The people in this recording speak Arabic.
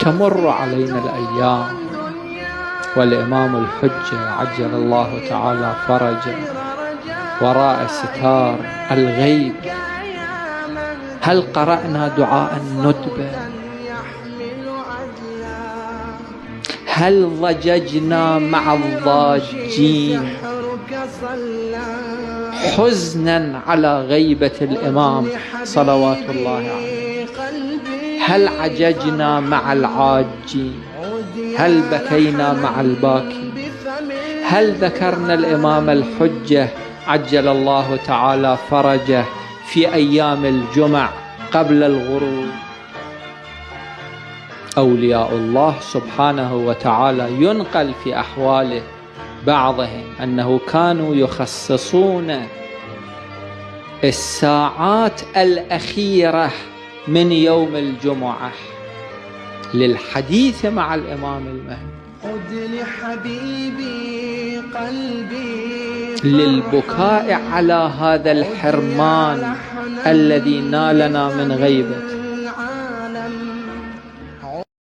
تمر علينا الأيام والإمام الحجة عجل الله تعالى فرجه وراء ستار الغيب. هل قرأنا دعاء الندبة؟ هل ضججنا مع الضاجين حزنا على غيبة الإمام صلوات الله عليه؟ هل عججنا مع العاجين؟ هل بكينا مع الباكين؟ هل ذكرنا الإمام الحجة عجل الله تعالى فرجه في أيام الجمع قبل الغروب؟ أولياء الله سبحانه وتعالى ينقل في أحواله بعضهم أنه كانوا يخصصون الساعات الأخيرة من يوم الجمعة للحديث مع الإمام المهدي، للبكاء على هذا الحرمان الذي نالنا من غيبته.